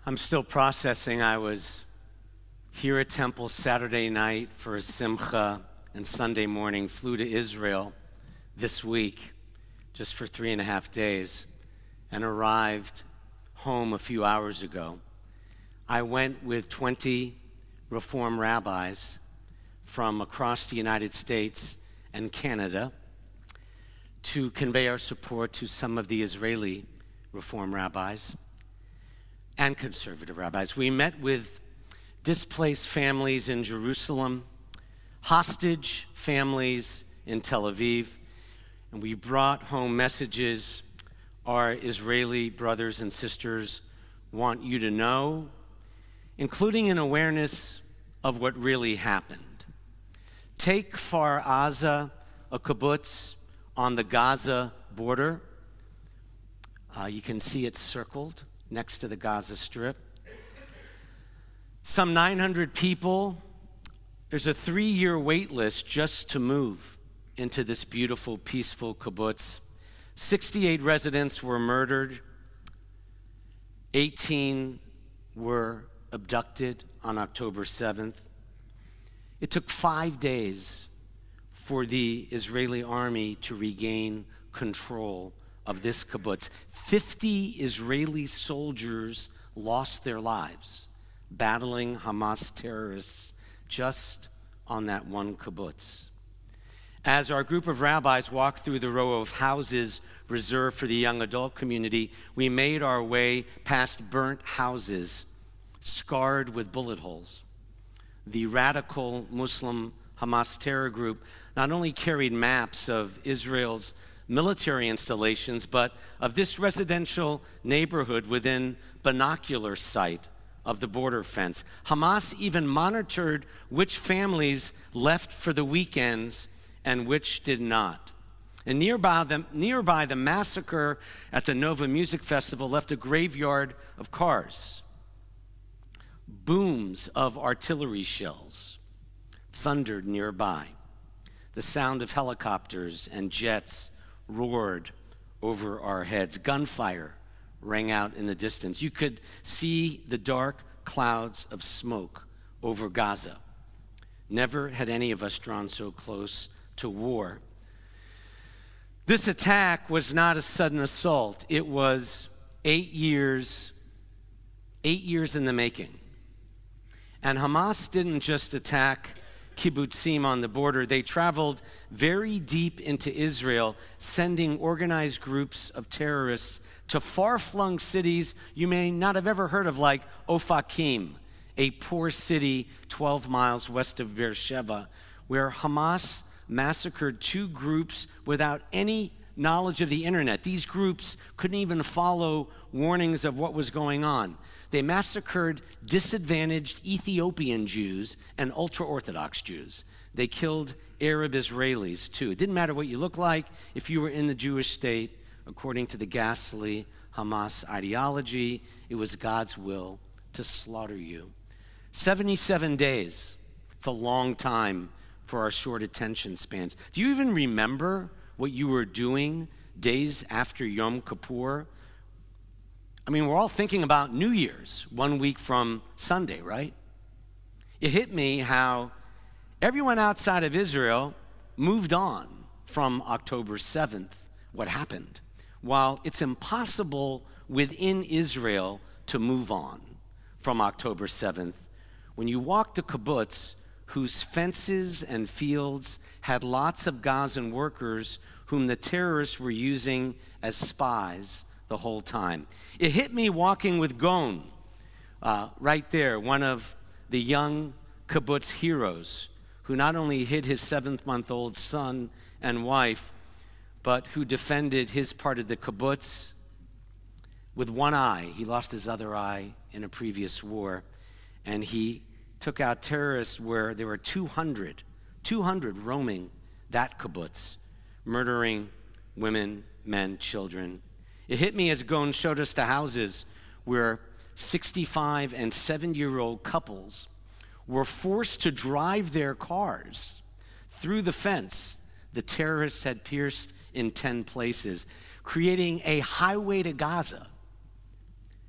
I'm still processing. I was here at Temple Saturday night for a simcha, and Sunday morning flew to Israel this week just for 3.5 days and arrived home a few hours ago. I went with 20 Reform rabbis from across the United States and Canada to convey our support to some of the Israeli Reform rabbis and conservative rabbis. We met with displaced families in Jerusalem, hostage families in Tel Aviv, and we brought home messages our Israeli brothers and sisters want you to know, including an awareness of what really happened. Take Kfar Aza, a kibbutz on the Gaza border. You can see it circled next to the Gaza Strip. Some 900 people. There's a 3-year wait list just to move into this beautiful, peaceful kibbutz. 68 residents were murdered. 18 were abducted on October 7th. It took 5 days for the Israeli army to regain control of this kibbutz. 50 Israeli soldiers lost their lives battling Hamas terrorists just on that one kibbutz. As our group of rabbis walked through the row of houses reserved for the young adult community, we made our way past burnt houses scarred with bullet holes. The radical Muslim Hamas terror group not only carried maps of Israel's military installations, but of this residential neighborhood within binocular sight of the border fence. Hamas even monitored which families left for the weekends and which did not. And nearby, the massacre at the Nova Music Festival left a graveyard of cars. Booms of artillery shells thundered nearby. The sound of helicopters and jets roared over our heads. Gunfire rang out in the distance. You could see the dark clouds of smoke over Gaza. Never had any of us drawn so close to war. This attack was not a sudden assault. It was 8 years in the making. And Hamas didn't just attack kibbutzim on the border. They traveled very deep into Israel, sending organized groups of terrorists to far-flung cities you may not have ever heard of, like Ofakim, a poor city 12 miles west of Beersheba, where Hamas massacred 2 groups without any knowledge of the internet. These groups couldn't even follow warnings of what was going on. They massacred disadvantaged Ethiopian Jews and ultra-Orthodox Jews. They killed Arab Israelis, too. It didn't matter what you looked like if you were in the Jewish state. According to the ghastly Hamas ideology, it was God's will to slaughter you. 77 days. It's a long time for our short attention spans. Do you even remember what you were doing days after Yom Kippur? I mean, we're all thinking about New Year's 1 week from Sunday, right? It hit me how everyone outside of Israel moved on from October 7th, what happened, while it's impossible within Israel to move on from October 7th. When you walked a kibbutz whose fences and fields had lots of Gazan workers whom the terrorists were using as spies the whole time. It hit me walking with Gon, right there, one of the young kibbutz heroes who not only hid his 7-month-old son and wife, but who defended his part of the kibbutz with one eye. He lost his other eye in a previous war, and he took out terrorists where there were 200 roaming that kibbutz, murdering women, men, children. It hit me as Gon showed us the houses where 65 and 70-year-old couples were forced to drive their cars through the fence the terrorists had pierced in 10 places, creating a highway to Gaza,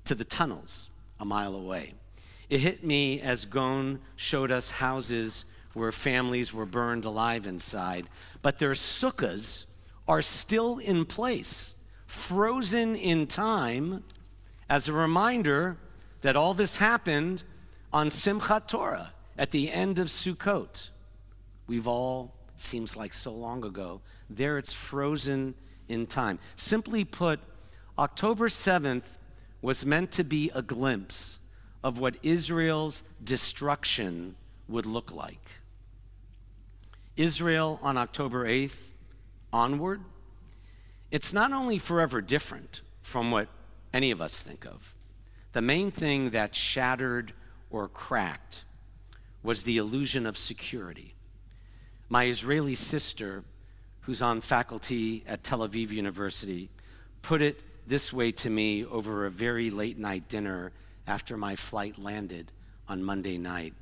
to the tunnels a mile away. It hit me as Gon showed us houses where families were burned alive inside, but their sukkahs are still in place, frozen in time, as a reminder that all this happened on Simchat Torah at the end of Sukkot. We've all, seems like so long ago, there it's frozen in time. Simply put, October 7th was meant to be a glimpse of what Israel's destruction would look like. Israel on October 8th onward, it's not only forever different from what any of us think of. The main thing that shattered or cracked was the illusion of security. My Israeli sister, who's on faculty at Tel Aviv University, put it this way to me over a very late night dinner after my flight landed on Monday night.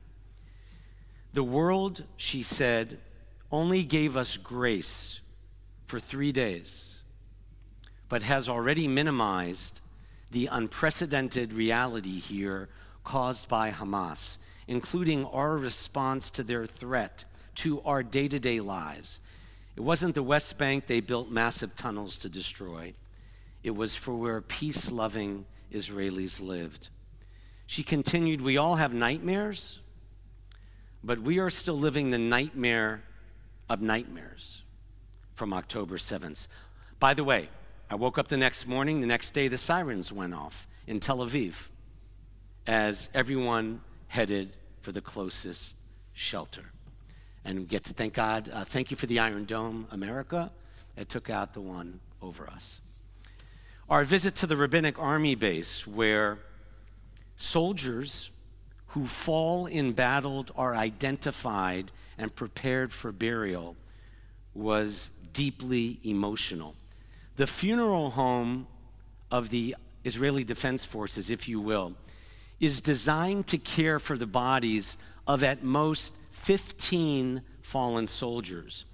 The world, she said, only gave us grace for 3 days, but has already minimized the unprecedented reality here caused by Hamas, including our response to their threat to our day-to-day lives. It wasn't the West Bank they built massive tunnels to destroy. It was for where peace-loving Israelis lived. She continued, we all have nightmares, but we are still living the nightmare of nightmares from October 7th. By the way, I woke up the next morning, the next day the sirens went off in Tel Aviv as everyone headed for the closest shelter. And we get to thank God, thank you for the Iron Dome, America, that took out the one over us. Our visit to the rabbinic army base, where soldiers who fall in battle are identified and prepared for burial, was deeply emotional. The funeral home of the Israeli Defense Forces, if you will, is designed to care for the bodies of at most 15 fallen soldiers.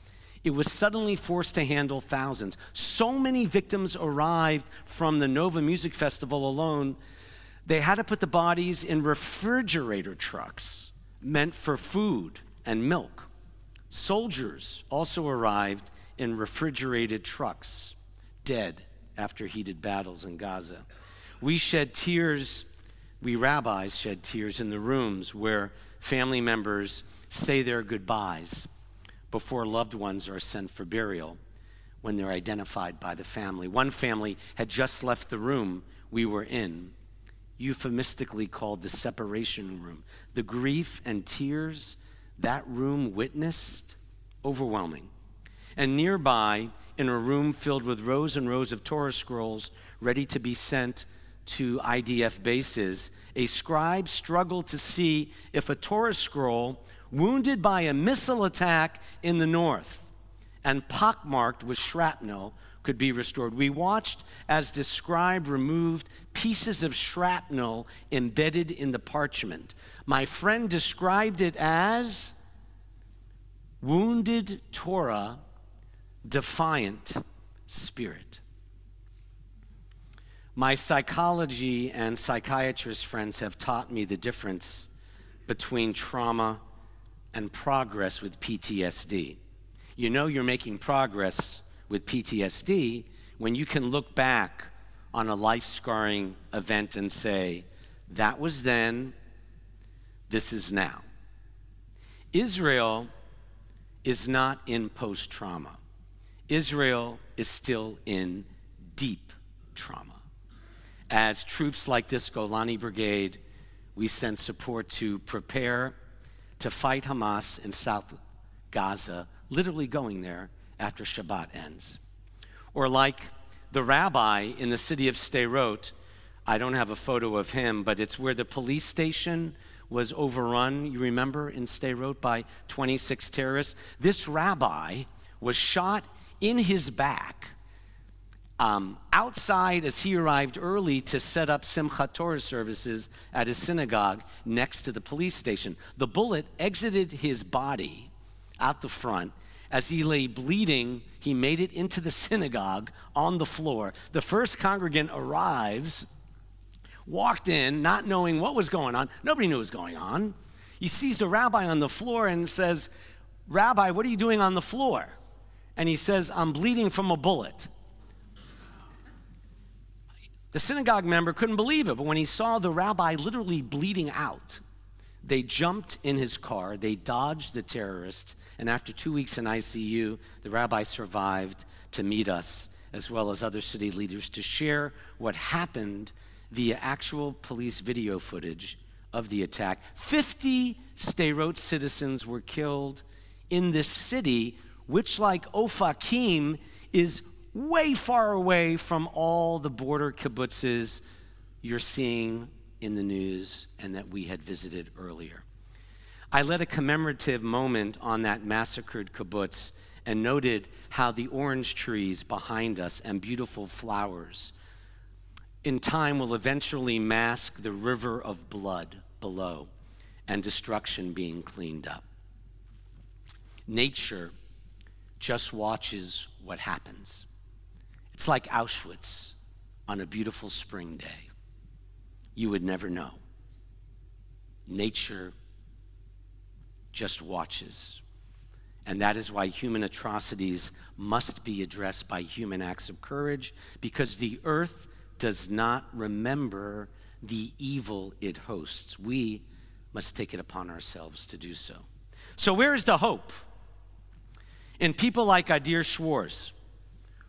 It was suddenly forced to handle thousands. So many victims arrived from the Nova Music Festival alone, they had to put the bodies in refrigerator trucks meant for food and milk. Soldiers also arrived in refrigerated trucks, dead after heated battles in Gaza. We rabbis shed tears in the rooms where family members say their goodbyes before loved ones are sent for burial when they're identified by the family. One family had just left the room we were in, euphemistically called the separation room. The grief and tears that room witnessed, overwhelming. And nearby, in a room filled with rows and rows of Torah scrolls ready to be sent to IDF bases, a scribe struggled to see if a Torah scroll wounded by a missile attack in the north and pockmarked with shrapnel could be restored. We watched as the scribe removed pieces of shrapnel embedded in the parchment. My friend described it as wounded Torah, defiant spirit. My psychology and psychiatrist friends have taught me the difference between trauma and progress with PTSD. You know you're making progress with PTSD when you can look back on a life-scarring event and say, that was then, this is now. Israel is not in post-trauma. Israel is still in deep trauma. As troops like this Golani Brigade, we send support to prepare to fight Hamas in South Gaza, literally going there after Shabbat ends. Or like the rabbi in the city of Sderot, I don't have a photo of him, but it's where the police station was overrun, you remember, in Sderot by 26 terrorists. This rabbi was shot in his back outside as he arrived early to set up Simchat Torah services at his synagogue next to the police station. The bullet exited his body out the front. As he lay bleeding, he made it into the synagogue on the floor. The first congregant arrives walked in not knowing what was going on. Nobody knew what was going on. He sees the rabbi on the floor and says, "Rabbi, what are you doing on the floor?" And he says, "I'm bleeding from a bullet." The synagogue member couldn't believe it, but when he saw the rabbi literally bleeding out, they jumped in his car, they dodged the terrorists, and after 2 weeks in ICU, the rabbi survived to meet us, as well as other city leaders, to share what happened via actual police video footage of the attack. 50 Sderot citizens were killed in this city, which, like Ofakim, is way far away from all the border kibbutzes you're seeing in the news and that we had visited earlier. I led a commemorative moment on that massacred kibbutz and noted how the orange trees behind us and beautiful flowers in time will eventually mask the river of blood below and destruction being cleaned up. Nature just watches what happens. It's like Auschwitz on a beautiful spring day. You would never know. Nature just watches. And that is why human atrocities must be addressed by human acts of courage, because the earth does not remember the evil it hosts. We must take it upon ourselves to do so. So where is the hope? In people like Adar Schwarz,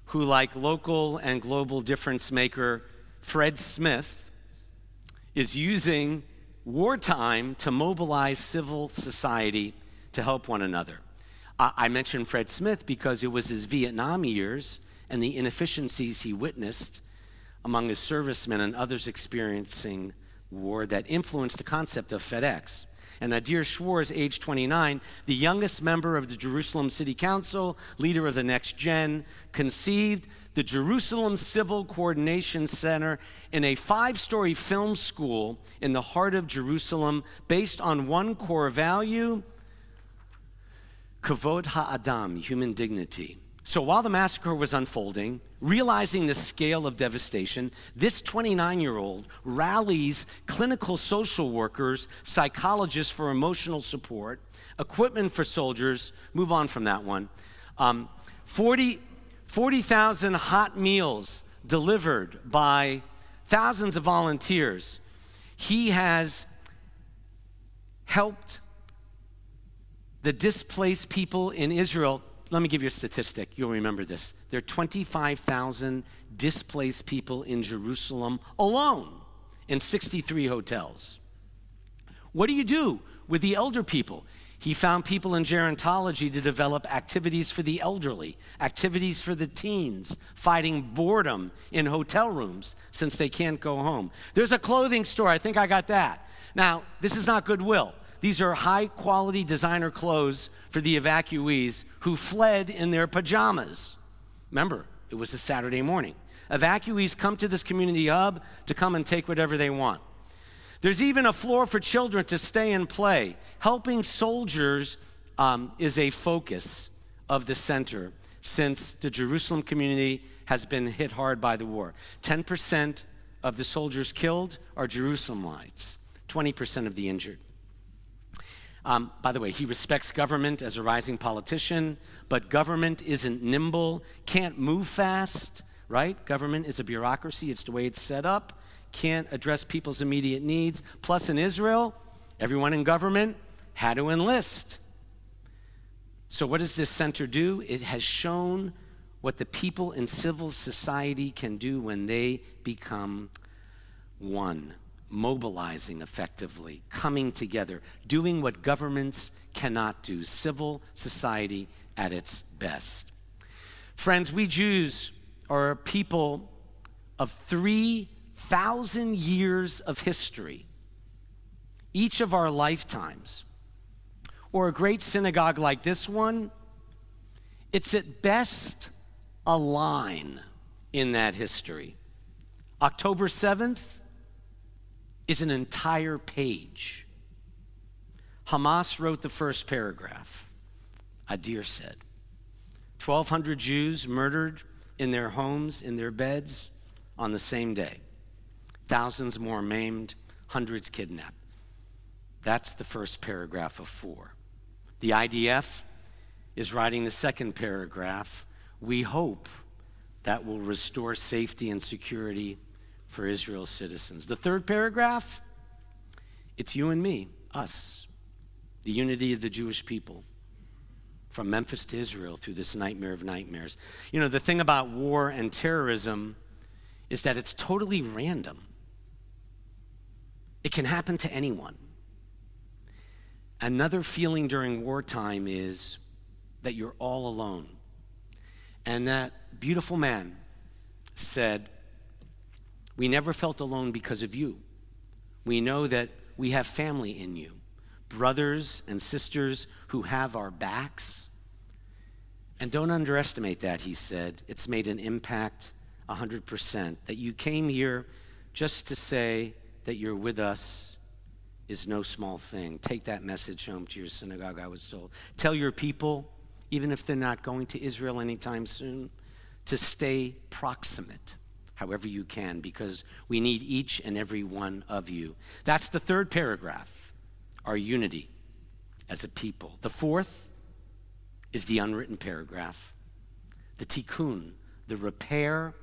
who, like local and global difference maker Fred Smith, is using wartime to mobilize civil society to help one another. I mentioned Fred Smith because it was his Vietnam years and the inefficiencies he witnessed among his servicemen and others experiencing war that influenced the concept of FedEx. And Adar Schwarz, age 29, the youngest member of the Jerusalem City Council, leader of the Next Gen, conceived the Jerusalem Civil Coordination Center in a 5-story film school in the heart of Jerusalem based on one core value: Kavod ha'adam, human dignity. So while the massacre was unfolding, realizing the scale of devastation, this 29-year-old rallies clinical social workers, psychologists for emotional support, equipment for soldiers, move on from that one, 40,000 hot meals delivered by thousands of volunteers. He has helped the displaced people in Israel. Let me give you a statistic. You'll remember this. There are 25,000 displaced people in Jerusalem alone in 63 hotels. What do you do with the elder people? He found people in gerontology to develop activities for the elderly, activities for the teens, fighting boredom in hotel rooms since they can't go home. There's a clothing store. I think I got that. Now, this is not Goodwill. These are high-quality designer clothes for the evacuees who fled in their pajamas. Remember, it was a Saturday morning. Evacuees come to this community hub to come and take whatever they want. There's even a floor for children to stay and play. Helping soldiers is a focus of the center since the Jerusalem community has been hit hard by the war. 10% of the soldiers killed are Jerusalemites, 20% of the injured. By the way, he respects government as a rising politician, but government isn't nimble, can't move fast, right? Government is a bureaucracy. It's the way it's set up. Can't address people's immediate needs. Plus, in Israel, everyone in government had to enlist. So what does this center do? It has shown what the people in civil society can do when they become one. Mobilizing effectively, coming together, doing what governments cannot do, civil society at its best. Friends, we Jews are a people of 3,000 years of history, each of our lifetimes. Or a great synagogue like this one, it's at best a line in that history. October 7th, is an entire page. Hamas wrote the first paragraph. Adar said, 1,200 Jews murdered in their homes, in their beds, on the same day. thousands more maimed, hundreds kidnapped. That's the first paragraph of 4. The IDF is writing the second paragraph. We hope that will restore safety and security for Israel's citizens. The third paragraph, it's you and me, us, the unity of the Jewish people, from Memphis to Israel through this nightmare of nightmares. You know, the thing about war and terrorism is that it's totally random. It can happen to anyone. Another feeling during wartime is that you're all alone. And that beautiful man said, we never felt alone because of you. We know that we have family in you, brothers and sisters who have our backs. And don't underestimate that, he said. It's made an impact 100%. That you came here just to say that you're with us is no small thing. Take that message home to your synagogue, I was told. Tell your people, even if they're not going to Israel anytime soon, to stay proximate, however you can, because we need each and every one of you. That's the third paragraph, our unity as a people. The fourth is the unwritten paragraph, the tikkun, the repair,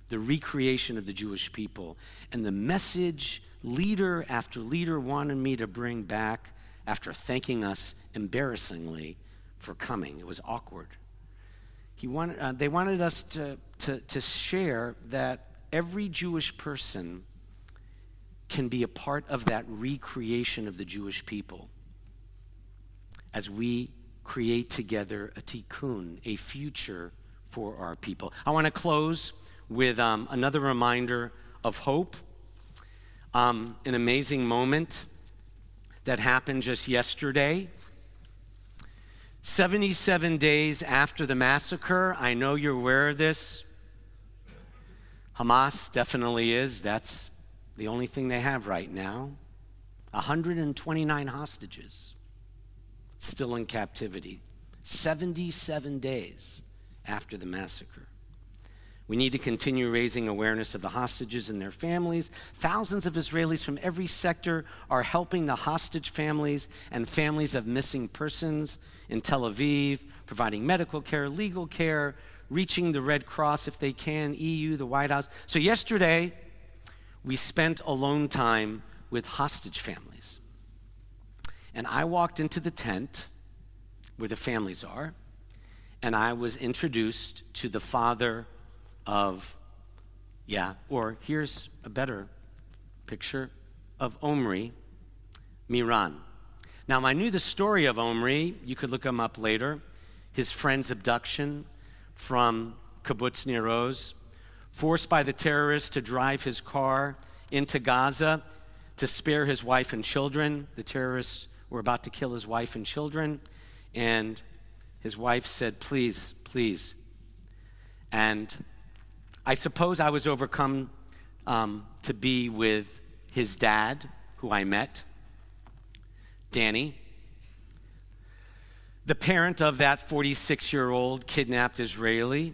the recreation of the Jewish people, and the message leader after leader wanted me to bring back after thanking us embarrassingly for coming. It was awkward. They wanted us to share that every Jewish person can be a part of that recreation of the Jewish people as we create together a tikkun, a future for our people. I want to close with another reminder of hope, an amazing moment that happened just yesterday. 77 days after the massacre, I know you're aware of this. Hamas definitely is. That's the only thing they have right now. 129 hostages still in captivity. 77 days after the massacre. We need to continue raising awareness of the hostages and their families. Thousands of Israelis from every sector are helping the hostage families and families of missing persons in Tel Aviv, providing medical care, legal care, reaching the Red Cross if they can, EU, the White House. So yesterday, we spent alone time with hostage families. And I walked into the tent where the families are, and I was introduced to the father of, here's a better picture of Omri Miran. Now, I knew the story of Omri. You could look him up later. His friend's abduction from Kibbutz Nir Oz, forced by the terrorists to drive his car into Gaza to spare his wife and children. The terrorists were about to kill his wife and children, and his wife said, please, please. And I suppose I was overcome to be with his dad, who I met, Danny, the parent of that 46-year-old kidnapped Israeli.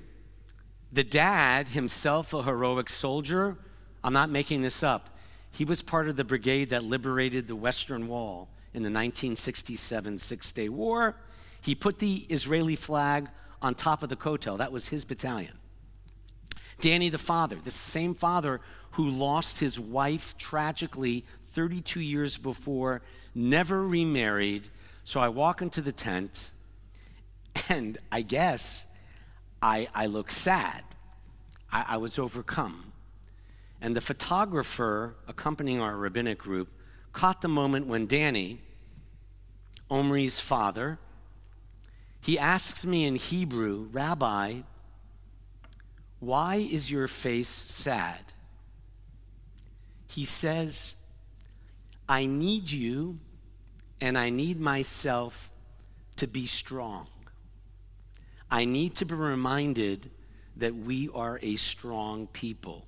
The dad, himself a heroic soldier, I'm not making this up. He was part of the brigade that liberated the Western Wall in the 1967 Six-Day War. He put the Israeli flag on top of the Kotel. That was his battalion. Danny, the father, the same father who lost his wife tragically 32 years before, never remarried. So I walk into the tent, and I guess I look sad. I was overcome. And the photographer accompanying our rabbinic group caught the moment when Danny, Omri's father, he asks me in Hebrew, Rabbi, why is your face sad? He says, I need you and I need myself to be strong. I need to be reminded that we are a strong people.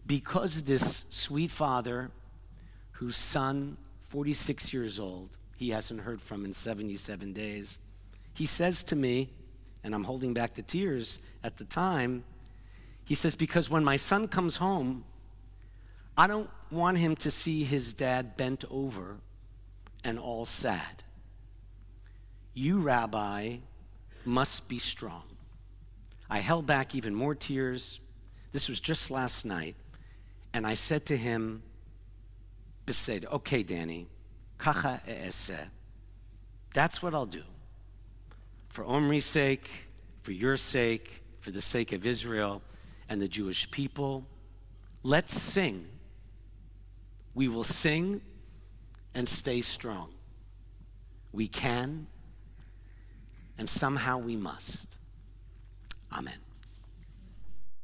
Because this sweet father, whose son, 46 years old, he hasn't heard from in 77 days, he says to me, and I'm holding back the tears at the time, he says, because when my son comes home, I don't want him to see his dad bent over and all sad. You, Rabbi, must be strong. I held back even more tears. This was just last night. And I said to him, Besed, okay, Danny, kacha e'eseh. That's what I'll do. For Omri's sake, for your sake, for the sake of Israel and the Jewish people, let's sing. We will sing and stay strong. We can, and somehow we must. Amen.